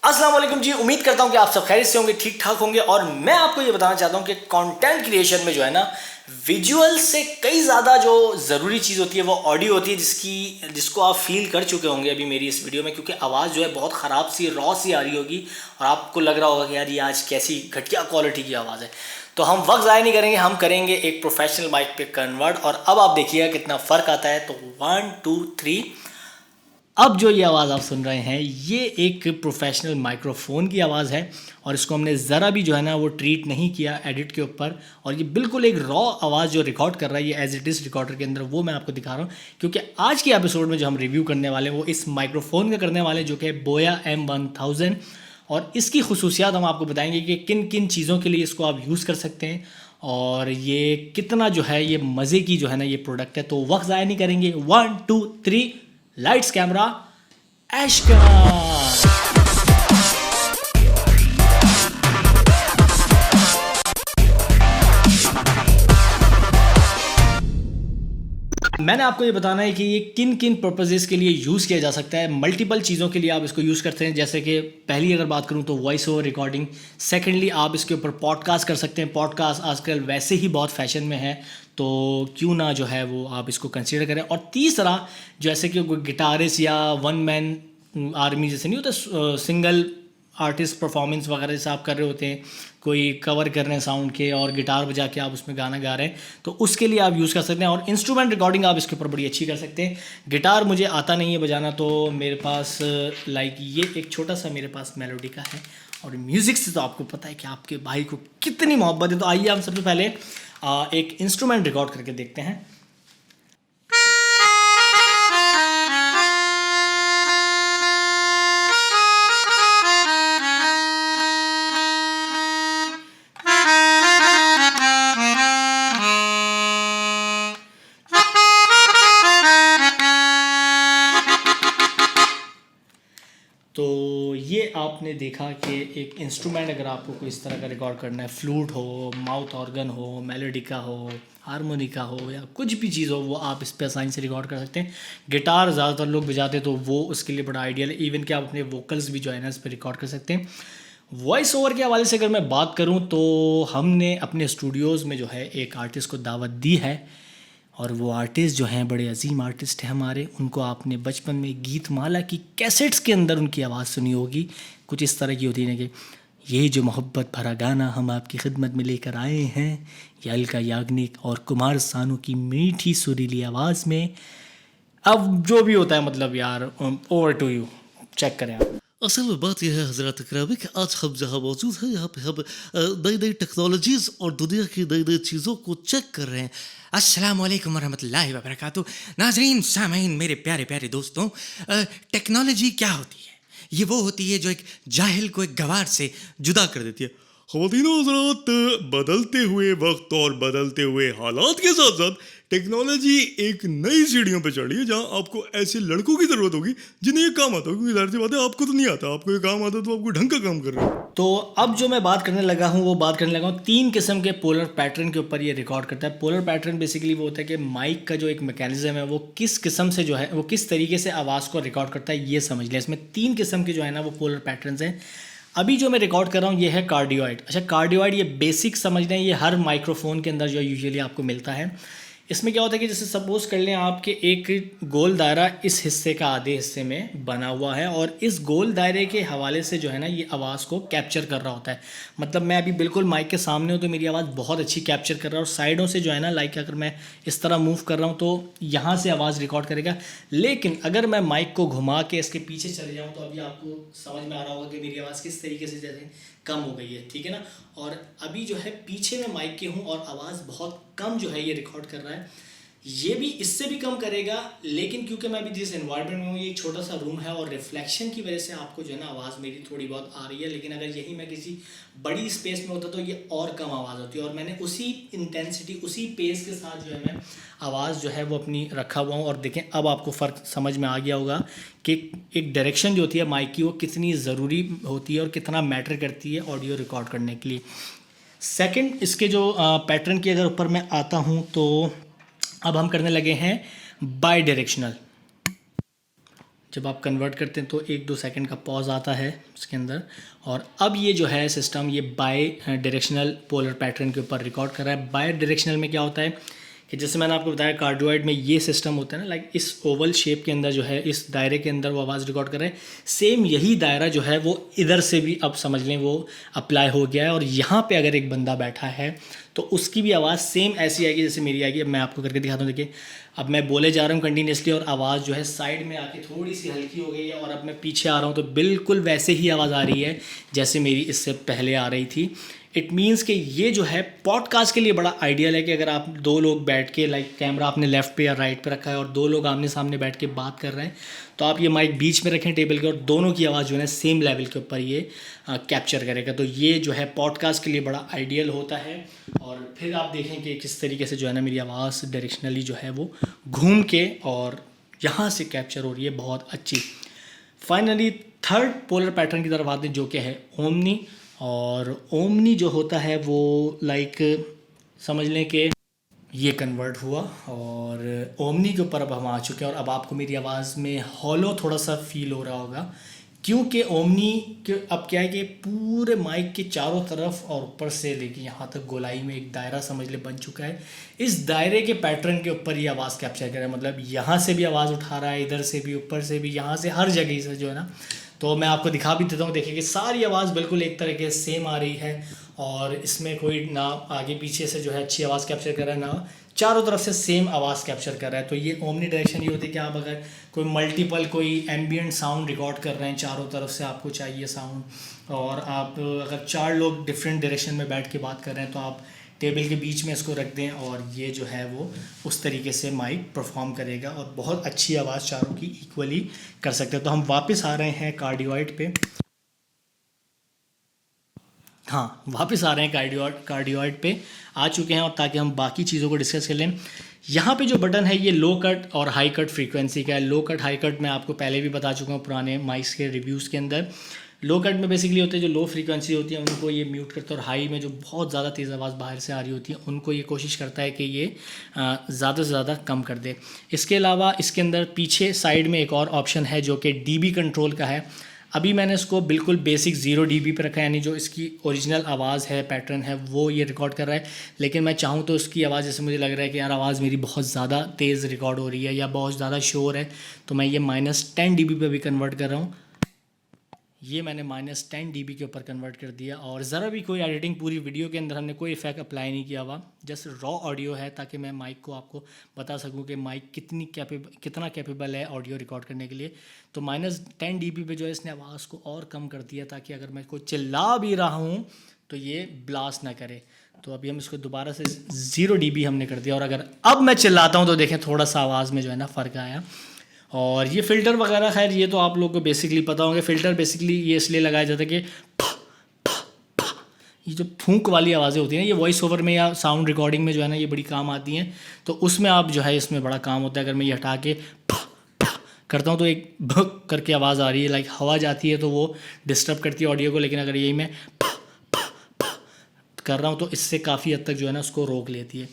अस्सलाम वालेकुम जी। उम्मीद करता हूँ कि आप सब खैरियत से होंगे, ठीक ठाक होंगे। और मैं आपको ये बताना चाहता हूँ कि कंटेंट क्रिएशन में जो है ना, विजुअल से कई ज़्यादा जो ज़रूरी चीज़ होती है वो ऑडियो होती है, जिसको आप फील कर चुके होंगे अभी मेरी इस वीडियो में, क्योंकि आवाज़ जो है बहुत ख़राब सी रॉ सी आ रही होगी और आपको लग रहा होगा कि यार ये आज कैसी घटिया क्वालिटी की आवाज़ है। तो हम वक्त ज़ाया नहीं करेंगे, हम करेंगे एक प्रोफेशनल माइक पे कन्वर्ट। और अब आप देखिएगा कितना फ़र्क आता है। तो 1 2 3। अब जो ये आवाज़ आप सुन रहे हैं ये एक प्रोफेशनल माइक्रोफोन की आवाज़ है और इसको हमने ज़रा भी जो है ना वो ट्रीट नहीं किया एडिट के ऊपर। और ये बिल्कुल एक रॉ आवाज़ जो रिकॉर्ड कर रहा है ये एज इट इज़ रिकॉर्डर के अंदर, वो मैं आपको दिखा रहा हूँ। क्योंकि आज के एपिसोड में जो हम रिव्यू करने वाले हैं वो इस माइक्रोफोन का करने वाले, जो कि बोया M1000। और इसकी खसूसियात हम आपको बताएंगे कि किन किन चीज़ों के लिए इसको आप यूज़ कर सकते हैं और ये कितना जो है ये मज़े की जो है ना ये प्रोडक्ट है। तो वक्त ज़ाया नहीं करेंगे, 1 2 3, लाइट्स कैमरा एक्शन। मैंने आपको ये बताना है कि ये किन किन पर्पसेस के लिए यूज़ किया जा सकता है। मल्टीपल चीज़ों के लिए आप इसको यूज़ करते हैं, जैसे कि पहली अगर बात करूँ तो वॉइस ओवर रिकॉर्डिंग। सेकेंडली आप इसके ऊपर पॉडकास्ट कर सकते हैं। पॉडकास्ट आजकल वैसे ही बहुत फैशन में है, तो क्यों ना जो है वो आप इसको कंसिडर करें। और तीसरा, जैसे कि कोई गिटारिस्ट या वन मैन आर्मी जैसे नहीं होता, सिंगल आर्टिस्ट परफॉर्मेंस वगैरह जैसे आप कर रहे होते हैं, कोई कवर कर रहे हैं साउंड के और गिटार बजा के आप उसमें गाना गा रहे हैं, तो उसके लिए आप यूज़ कर सकते हैं। और इंस्ट्रूमेंट रिकॉर्डिंग आप इसके ऊपर बड़ी अच्छी कर सकते हैं। गिटार मुझे आता नहीं है बजाना, तो मेरे पास ये एक छोटा सा मेरे पास मेलोडी का है। और म्यूज़िक से तो आपको पता है कि आपके भाई को कितनी मोहब्बत है। तो आइए हम सबसे पहले एक इंस्ट्रूमेंट रिकॉर्ड करके देखते हैं। तो ये आपने देखा कि एक इंस्ट्रूमेंट अगर आपको कोई इस तरह का रिकॉर्ड करना है, फ्लूट हो, माउथ ऑर्गन हो, मेलोडिका हो, हारमोनिका हो या कुछ भी चीज़ हो, वो आप इस पर आसानी से रिकॉर्ड कर सकते हैं। गिटार ज़्यादातर लोग बजाते हैं तो वो उसके लिए बड़ा आइडियल है। इवन कि आप अपने वोकल्स भी जो है ना इस पर रिकॉर्ड कर सकते हैं। वॉइस ओवर के हवाले से अगर मैं बात करूं तो हमने अपने स्टूडियोज़ में जो है एक आर्टिस्ट को दावत दी है और वो आर्टिस्ट जो हैं बड़े अजीम आर्टिस्ट हैं हमारे। उनको आपने बचपन में गीत माला की कैसेट्स के अंदर उनकी आवाज़ सुनी होगी। कुछ इस तरह की होती है ना कि ये जो मोहब्बत भरा गाना हम आपकी खिदमत में लेकर आए हैं, ये अलका याग्निक और कुमार सानू की मीठी सुरीली आवाज़ में। अब जो भी होता है, मतलब यार, ओवर टू यू, चेक करें आप। असल में बात यह है हज़रात इकराम कि आज हम जहाँ मौजूद हैं यहाँ पे हम नई नई टेक्नोलॉजीज़ और दुनिया की नई नई चीज़ों को चेक कर रहे हैं। अस्सलाम वालेकुम वरहमतुल्लाहि वबरकातुहू। नाज़रीन, सामीन, मेरे प्यारे प्यारे दोस्तों, टेक्नोलॉजी क्या होती है? ये वो होती है जो एक जाहिल को एक गवार से जुदा कर देती है। ख़वातीनो हज़रात, बदलते हुए वक्त और बदलते हुए हालात के साथ साथ टेक्नोलॉजी एक नई सीढ़ियों पे चढ़ रही है, जहाँ आपको ऐसे लड़कों की ज़रूरत होगी जिन्हें ये काम आता हो। क्योंकि ज़ाहिर सी बात है, आपको तो नहीं आता, आपको ये काम आता तो आपको ढंग का काम कर रहे हो। तो अब जो मैं बात करने लगा हूँ वो बात करने लगा हूँ 3 किस्म के पोलर पैटर्न के ऊपर ये रिकॉर्ड करता है। पोलर पैटर्न बेसिकली वो होता है कि माइक का जो एक मैकेनिज्म है वो किस किस्म से जो है वो किस तरीके से आवाज़ को रिकॉर्ड करता है, ये समझ लें। इसमें 3 किस्म के जो है ना वो पोलर पैटर्न्स हैं। अभी जो मैं रिकॉर्ड कर रहा हूँ ये है कार्डियोइड। अच्छा, कार्डियोइड ये बेसिक समझ लें, ये हर माइक्रोफोन के अंदर जो यूजुअली आपको मिलता है। इसमें क्या होता है कि जैसे सपोज कर लें आपके एक गोल दायरा इस हिस्से का आधे हिस्से में बना हुआ है और इस गोल दायरे के हवाले से जो है ना ये आवाज़ को कैप्चर कर रहा होता है। मतलब मैं अभी बिल्कुल माइक के सामने हूँ तो मेरी आवाज़ बहुत अच्छी कैप्चर कर रहा है और साइडों से जो है ना, लाइक अगर मैं इस तरह मूव कर रहा हूँ तो यहाँ से आवाज़ रिकॉर्ड करेगा। लेकिन अगर मैं माइक को घुमा के इसके पीछे चले जाऊँ तो अभी आपको समझ में आ रहा होगा कि मेरी आवाज़ किस तरीके से जैसे कम हो गई है, ठीक है ना। और अभी जो है पीछे मैं माइक के हूँ और आवाज़ बहुत कम जो है ये रिकॉर्ड कर रहा है। ये भी इससे भी कम करेगा, लेकिन क्योंकि मैं अभी जिस एनवायरनमेंट में हूँ ये एक छोटा सा रूम है और रिफ्लेक्शन की वजह से आपको जो है ना आवाज़ मेरी थोड़ी बहुत आ रही है। लेकिन अगर यही मैं किसी बड़ी स्पेस में होता तो ये और कम आवाज़ होती है। और मैंने उसी इंटेंसिटी उसी पेस के साथ जो है मैं आवाज़ जो है वो अपनी रखा हुआ हूँ। और देखें अब आपको फ़र्क समझ में आ गया होगा कि एक डायरेक्शन जो होती है माइक की वो कितनी ज़रूरी होती है और कितना मैटर करती है ऑडियो रिकॉर्ड करने के लिए। सेकंड, इसके जो पैटर्न के अगर ऊपर मैं आता हूँ तो अब हम करने लगे हैं बाई डायरेक्शनल। जब आप कन्वर्ट करते हैं तो 1-2 सेकंड का पॉज आता है उसके अंदर। और अब ये जो है सिस्टम ये बाय डायरेक्शनल पोलर पैटर्न के ऊपर रिकॉर्ड कर रहा है। बाय डायरेक्शनल में क्या होता है कि जैसे मैंने आपको बताया कार्डियोइड में ये सिस्टम होता है ना, लाइक इस ओवल शेप के अंदर जो है, इस दायरे के अंदर वो आवाज़ रिकॉर्ड कर रहे हैं। सेम यही दायरा जो है वो इधर से भी अब समझ लें वो अप्लाई हो गया है। और यहाँ पे अगर एक बंदा बैठा है तो उसकी भी आवाज़ सेम ऐसी आएगी जैसे मेरी आएगी। अब मैं आपको करके दिखाता हूँ। देखिए अब मैं बोले जा रहा हूँ कंटिन्यूसली और आवाज़ जो है साइड में आके थोड़ी सी हल्की हो गई है, और अब मैं पीछे आ रहा हूँ तो बिल्कुल वैसे ही आवाज़ आ रही है जैसे मेरी इससे पहले आ रही थी। इट मीन्स कि ये जो है पॉडकास्ट के लिए बड़ा आइडियल है कि अगर आप 2 लोग बैठ के, लाइक कैमरा आपने लेफ़्ट पे या राइट पे रखा है और 2 लोग आमने सामने बैठ के बात कर रहे हैं, तो आप ये माइक बीच में रखें टेबल के और दोनों की आवाज़ जो है सेम लेवल के ऊपर ये कैप्चर करेगा। तो ये जो है पॉडकास्ट के लिए बड़ा आइडियल होता है। और फिर आप देखें कि किस तरीके से जो है ना मेरी आवाज़ डायरेक्शनली जो है वो घूम के और यहाँ से कैप्चर हो रही है बहुत अच्छी। फाइनली थर्ड पोलर पैटर्न की तरफ आते हैं जो कि है ओमनी। और ओमनी जो होता है वो लाइक समझ लें कि ये कन्वर्ट हुआ और ओमनी के ऊपर अब हम आ चुके हैं। और अब आपको मेरी आवाज़ में हॉलो थोड़ा सा फील हो रहा होगा, क्योंकि ओमनी के अब क्या है कि पूरे माइक के चारों तरफ और ऊपर से लेके यहाँ तक गोलाई में एक दायरा समझ ले बन चुका है। इस दायरे के पैटर्न के ऊपर ये आवाज़ कैप्चर कर रहा है, मतलब यहाँ से भी आवाज़ उठा रहा है, इधर से भी, ऊपर से भी, यहाँ से, हर जगह से जो है ना। तो मैं आपको दिखा भी देता हूँ। देखिए कि सारी आवाज़ बिल्कुल एक तरीके से सेम आ रही है और इसमें कोई ना आगे पीछे से जो है अच्छी आवाज़ कैप्चर कर रहा है, ना चारों तरफ से सेम आवाज़ कैप्चर कर रहा है। तो ये ओमनी डायरेक्शन ये होती है कि आप अगर कोई मल्टीपल कोई एम्बियंट साउंड रिकॉर्ड कर रहे हैं, चारों तरफ से आपको चाहिए साउंड, और आप अगर 4 लोग डिफरेंट डायरेक्शन में बैठ के बात कर रहे हैं तो आप टेबल के बीच में इसको रख दें और ये जो है वो उस तरीके से माइक परफॉर्म करेगा और बहुत अच्छी आवाज़ चारों की इक्वली कर सकते हैं। तो हम वापस आ रहे हैं कार्डियोइड पे। हाँ, वापस आ रहे हैं कार्डियोइड पे आ चुके हैं, और ताकि हम बाकी चीज़ों को डिस्कस कर लें। यहाँ पे जो बटन है ये लो कट और हाई कट फ्रीक्वेंसी का है। लो कट हाई कट मैं आपको पहले भी बता चुका हूँ पुराने माइक्स के रिव्यूज़ के अंदर। लो कट में बेसिकली होते हैं जो लो फ्रीक्वेंसी होती है उनको ये म्यूट करता है, और हाई में जो बहुत ज़्यादा तेज़ आवाज़ बाहर से आ रही होती है उनको ये कोशिश करता है कि ये ज़्यादा से ज़्यादा कम कर दे। इसके अलावा इसके अंदर पीछे साइड में एक और ऑप्शन है जो कि डीबी कंट्रोल का है। अभी मैंने इसको बिल्कुल बेसिक 0 dB पे रखा है, यानी जो इसकी ओरिजिनल आवाज़ है, पैटर्न है, वो ये रिकॉर्ड कर रहा है। लेकिन मैं चाहूँ तो इसकी आवाज़, जैसे मुझे लग रहा है कि यार आवाज़ मेरी बहुत ज़्यादा तेज़ रिकॉर्ड हो रही है या बहुत ज़्यादा शोर है, तो मैं ये -10 dB पे भी कन्वर्ट कर रहा हूँ। ये मैंने -10 dB के ऊपर कन्वर्ट कर दिया, और ज़रा भी कोई एडिटिंग पूरी वीडियो के अंदर हमने कोई इफेक्ट अप्लाई नहीं किया हुआ, जस्ट रॉ ऑडियो है, ताकि मैं माइक को आपको बता सकूं कि माइक कितना कैपेबल है ऑडियो रिकॉर्ड करने के लिए। तो -10 dB पे जो है इसने आवाज़ को और कम कर दिया, ताकि अगर मैं कोई चिल्ला भी रहा हूँ तो ये ब्लास्ट ना करे। तो अभी हम इसको दोबारा से 0 dB हमने कर दिया, और अगर अब मैं चिल्लाता हूँ तो देखें थोड़ा सा आवाज़ में जो है ना फ़र्क आया। और ये फ़िल्टर वगैरह खैर ये तो आप लोगों को बेसिकली पता होंगे। फ़िल्टर बेसिकली ये इसलिए लगाया जाता है कि ये जो फूंक वाली आवाज़ें होती हैं ना, ये वॉइस ओवर में या साउंड रिकॉर्डिंग में जो है ना ये बड़ी काम आती हैं। तो उसमें आप जो है इसमें बड़ा काम होता है। अगर मैं ये हटा के करता हूँ तो एक भक करके आवाज़ आ रही है, लाइक हवा जाती है तो वो डिस्टर्ब करती है ऑडियो को। लेकिन अगर यही मैं कर रहा हूँ तो इससे काफ़ी हद तक जो है ना उसको रोक लेती है।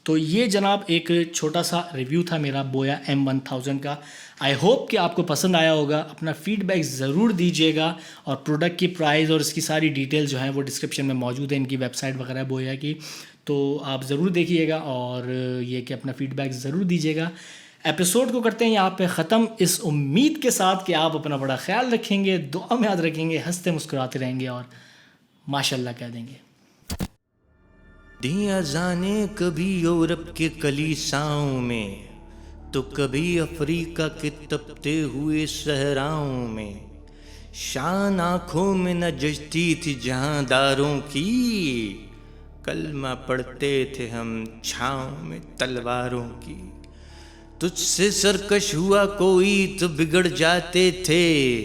तो ये जनाब एक छोटा सा रिव्यू था मेरा बोया M1000 का। आई होप कि आपको पसंद आया होगा। अपना फीडबैक ज़रूर दीजिएगा, और प्रोडक्ट की प्राइस और इसकी सारी डिटेल्स जो हैं वो डिस्क्रिप्शन में मौजूद है, इनकी वेबसाइट वगैरह बोया की, तो आप ज़रूर देखिएगा और ये कि अपना फीडबैक ज़रूर दीजिएगा। एपिसोड को करते हैं यहाँ पे ख़त्म, इस उम्मीद के साथ कि आप अपना बड़ा ख्याल रखेंगे, दुआ में याद रखेंगे, हंसते मुस्कुराते रहेंगे और माशाल्लाह कह देंगे। दिया जाने कभी यूरोप के कलीसाओं में, तो कभी अफ्रीका के तपते हुए सहराओं में। शान आँखों में न जचती थी जहांदारों की, कलमा पढ़ते थे हम छाँव में तलवारों की। तुझसे सरकश हुआ कोई तो बिगड़ जाते थे,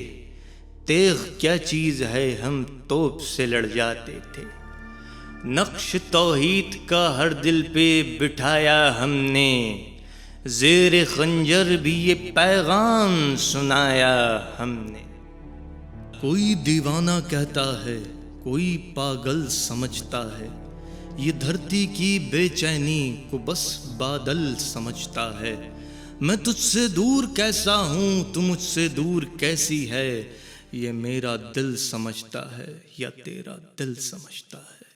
तेग क्या चीज़ है हम तोप से लड़ जाते थे। नक्श तौहीद का हर दिल पे बिठाया हमने, ज़ेरे खंजर भी ये पैगाम सुनाया हमने। कोई दीवाना कहता है, कोई पागल समझता है, ये धरती की बेचैनी को बस बादल समझता है। मैं तुझसे दूर कैसा हूँ, तू मुझसे दूर कैसी है, ये मेरा दिल समझता है या तेरा दिल समझता है।